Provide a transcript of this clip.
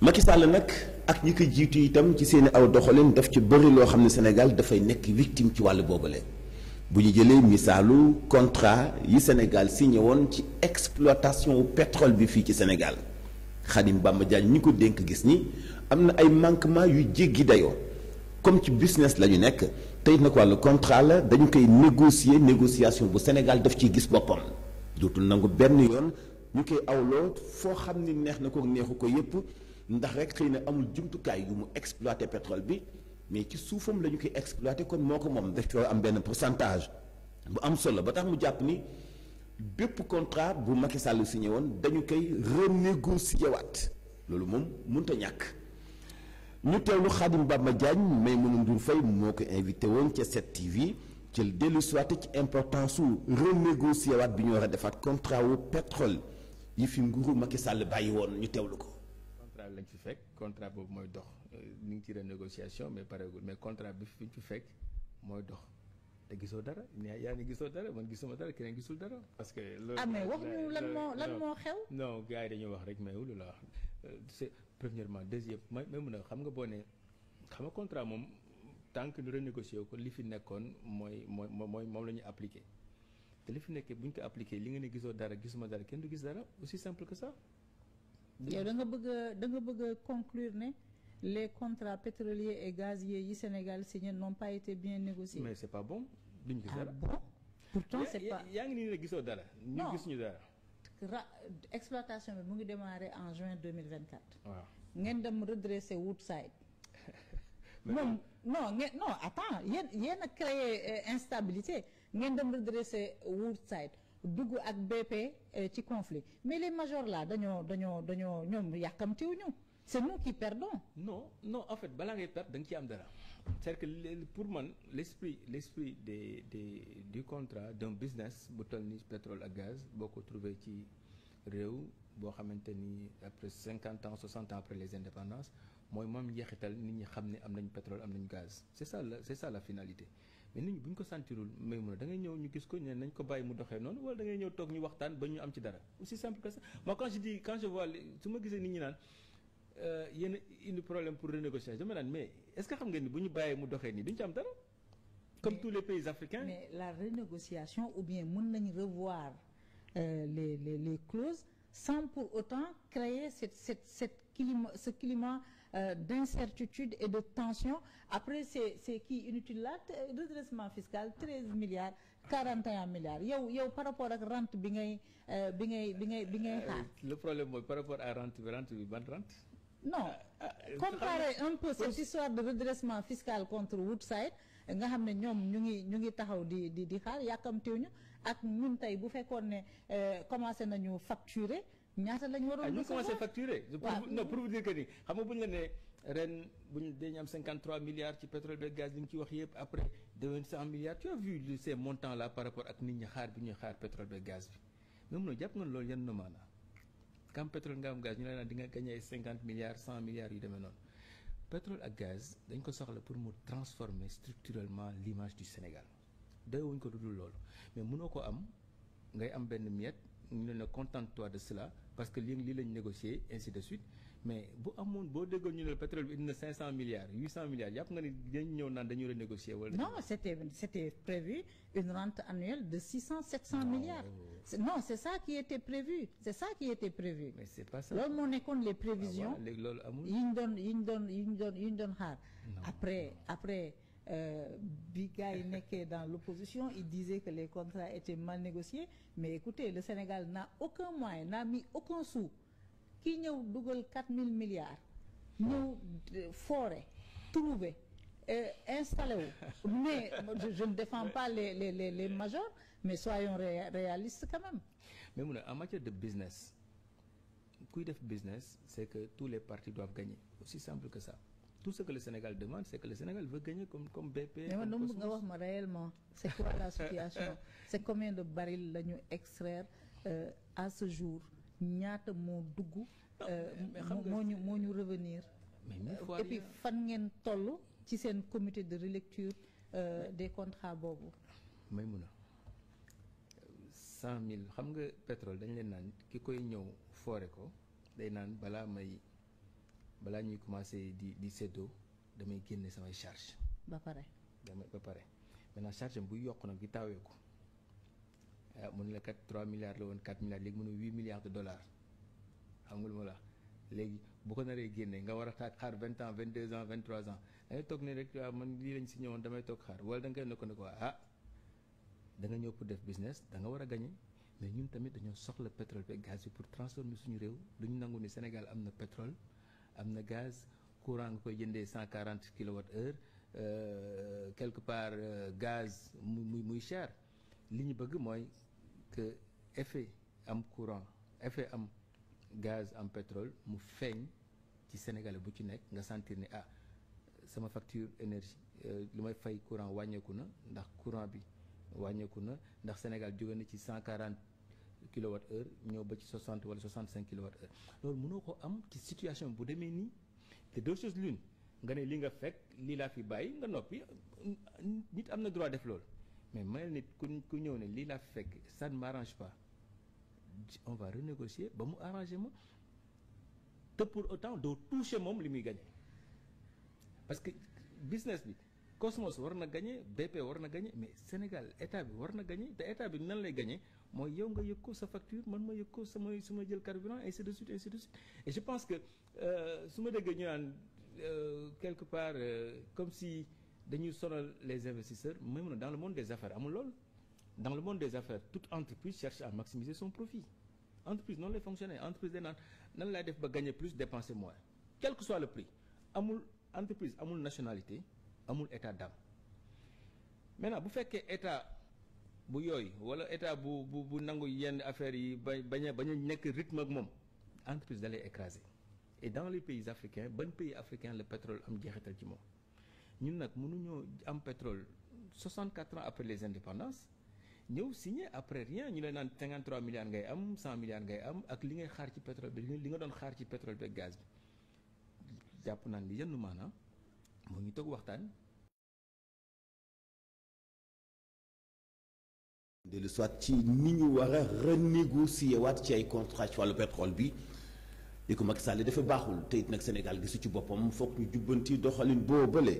Macky Sall nag ak ñi ko jiitu itam ci seeni aw doxalin daf ci bëri loo xam ne Sénégal dafay nekk victime ci wàllu boobule bu ñu jëlee misaalu contrat yi Sénégal signé woon ci exploitation pétrole bi fii ci Sénégal Khadim Bamba Diagne ñi ko dénk gis ni am na ay manquement yu jéggi dayoo comme ci business la ñu nekk tey nag wàllu contrat la dañu koy négociation bu Sénégal daf ciy gis boppam dootul nangu benn yoon ñu koy awloo foo xam ni neex na ko neexu ko yépp ndax rek xëy na amul jumtukaay yu mu exploité pétrole bi mais ci suufam la ñu koy exploité kon moo ko moom daf am benn pourcentage bu am solo ba tax mu jàpp ni bépp contrat bu Macky Sall signé woon dañu koy renégocier waat loolu moom mënut a ñàkk. ñu teewlu Khadim Bamba Diagne Maïmouna Ndour Faye moo ko invité woon ca 7TV ci dellu soit ci importance su renégocier waat bi ñu war a defaat contrat wu pétrole yi fi nguuru Macky Sall bàyyi woon ñu teewlu ko. contrat lañ fi fekk contrat boobu mooy dox ñu ngi ci renégociation mais pareegul mais contrat bi fi ñu fi fekk mooy dox te gisoo dara yaa ni gisoo dara man gisuma dara keneen gisul dara. parce que loolu mais wax ñu lan moo xew. non gars yi dañuy wax rek mais wulu la c'est premièrement deuxième may mun a xam nga boo ne xam nga contrat moom tant que ñu renégocier ko li fi nekkoon moom la ñuy appliqué te li fi nekkee bu ñu ko appliqué li nga ne gisoo dara gisuma dara kenn du gis dara aussi simple que ça. yow da nga bëgg a conclure ne les contrats pétroliers et gaziers yi Sénégal signés n'ont pas été bien négociés. mais c'est pas bon duñ gis dara. Bon pourtant c'est pas. yaa ngi nii ne gisoo dara. ñu gis ñu dara. exploitation bi mu ngi démarré en juin 2024. waaw ngeen dem redresser Woodside. moom non attends yéen a créé instabilité ngeen dem redresser Woodside dugg ak BP ci conflit mais les majors là dañoo ñoom yàkkamtiwuñu c'est nous qui perdons. non en fait balaa ngay perdre da nga ciy am dara c'est-à-dire que pour man l'esprit du contrat d'un business bu toll ni pétrole ak gaz boo ko trouvé ci réew boo xamante ni après 50 ans 60 ans après les indépendances mooy moom njeexital nit ñi xam ne am nañu pétrole am nañu gaz c'est ça la finalité mais nit ñi bu ñu ko sentirul may mun a da ngay ñëw ñu gis ko ne nañ ko bàyyi mu doxee noonu wala da ngay ñëw toog ñu waxtaan ba ñu am ci dara aussi simple que ça moi quand je vois su ma gisee nit ñi naan yéen indi problème pour renégociation dama naan mais est-ce que xam ngeen ni bu ñu bàyyee mu doxee nii duñ ci am dara comme tous les pays africains. Mais la renégociation ou bien mën nañ revoir les clauses sans pour autant créer ce climat d'incertitude et de tension après c'est qui inutile là redressement fiscal 13 milliards 41 milliards yow par rapport ak rente bi ngay xaar. Le problème mooy par rapport à rente bi ban rente. Non, comparer un peu cette histoire de redressement fiscal contre Woodside nga xam ne ñoom ñu ngi taxaw di xaar yàkkamtiwuñu ak ñun tey bu fekkoon ne commencé nañu facturer ñaata lañu waroon. ñu commencé facturer. non pour vous dire que ni xam nga bu ñu la nee ren bu ñu dañu am 53 milliards ci pétrole et gaz li ñu ci wax yëpp après 100 milliards tu as vu ces montants là par rapport ak nit ñi xaar bi ñuy xaar pétrole et gaz bi mais mun na jàpp nga loolu yan na maanaam. Quand pétrole nga am gaz ñu lay naan di nga gagné ay 50 milliards 100 milliards yu demee noonu pétrole ak gaz dañ ko soxla pour mu transformer structurellement l'image du Sénégal doyewuñ ko dudul loolu mais mënoo ko am ngay am benn miette ñu ne contente-toi de cela parce que lii lañ négocier ainsi de suite mais bu amoon boo déggoon ñu ne pétrole bi indi na 500 milliards 800 milliards yàpp nga ni dañ ñëw naan dañuy renégocier wala. Non, c'était prévu une rente annuelle de 600-700 milliards. Non, c'est ça qui était prévu. C'est ça qui était prévu. Mais c'est pas ça. Loolu moo nekkoon les prévisions. léegi loolu amul. yi ñu doon xaar. Après bi gars yi nekkee dans l'opposition ils disaient que les contrats étaient mal négociés mais écoutez le Sénégal n'a aucun moyen n'a mis aucun sou kii ñëw dugal 4000 milliards ñëw forer trouver installé wu mais je ne défends pas les majors mais soyons réalistes quand même. Mais mun en matière de business kuy def business c'est que tous les partis doivent gagner aussi simple que ça. Tout ce que le Sénégal demande, c'est que le Sénégal veut gagner comme BP. Mais man dama bëgg nga wax ma réellement c'est quoi la situation c'est combien de barils la ñu extraire à ce jour ñaata moo dugg. moo ñu revenir. et puis fan ngeen toll ci seen comité de relecture des contrats boobu. may mun a 100 000 xam nga pétrole dañ leen naan ki koy ñëw foore ko day naan balaa may balaa ñuy commencer di séddoo damay génne samay charge ba pare maintenant charge am buy yokk nag di taawee ko mu ne la kat 3 milliards la woon 4 milliards léegi mu ne 8 milliards de dollars xam nga lu ma la léegi bu ko naree génne nga war a xaar 20 ans 22 ans 23 ans da ngay toog ne rek waaw man lii lañ si ñëwoon damay toog xaar wala da nga koy ne ko da nga ñëw pour def business da nga war a gagner mais ñun tamit dañoo soxla pétrole bi gaz bi pour transformer suñu réew lu ñu nangu ni Sénégal am na pétrole am na gaz courant nga koy jëndee 140 kWh quelque part gaz muy cher li ñu bëgg mooy que effet am courant effet am gaz am pétrole mu feeñ ci Sénégalais bu ci nekk nga sentir ni sama facture énergie lu may fay courant wàññeeku na ndax courant bi wàññeeku na ndax Sénégal jóge na ci 140 kWh ñëw ba ci 60 wala 65 kWh loolu mënoo ko am ci situation bu demee nii te deux choses l'une nga ne li nga fekk lii laa fi bàyyi nga noppi nit am na droit def loolu mais mayel nit ku ñëw ne lii laa fi fekk ça ne m'arrange pas on va renégocier ba mu arranger ma te pour autant doo toucher moom li muy gagné parce que business bi Cosmos war na gagné BP war na gagné mais Sénégal état bi war na gagné te état bi nan lay gagné mooy yow nga yëg ko sa facture man ma yëg ko su ma jël carburant ainsi de suite et je pense que su ma déggee ñu naan quelque part comme si dañuy sonal les investisseurs mooy mun a dans le monde des affaires amul lool dans le monde des affaires toute entreprise cherche à maximiser son profit entreprise noonu lay fonctionner entreprise day naan nan laay def ba gagner plus dépenser moins quel que soit le prix amul entreprise amul nationalité amul état d'âme maintenant bu fekkee état bu yooyu wala état bu nangu yenn affaires yi bañ a nekk rythme ak moom entreprise da lay écraser et dans les pays africains ban pays africain le pétrole am jeexital ci moom ñun nag mënuñoo am pétrole 64 ans après les indépendances ñëw signé après rien ñu lay naan 53 milliards ngay am 100 milliards ngay am ak li ngay xaar ci pétrole bi li nga doon xaar ci pétrole bi ak gaz bi jàpp naan li yenn maanaam moo ñu toog waxtaan. dellu soit ci ni ñu war a renégocier waat ci ay contrat ci wàllu pétrole bi li ko Macky Sall dafa baaxul te it nag Sénégal gisu ci boppam foog ñu jubbanti doxalin boo bële.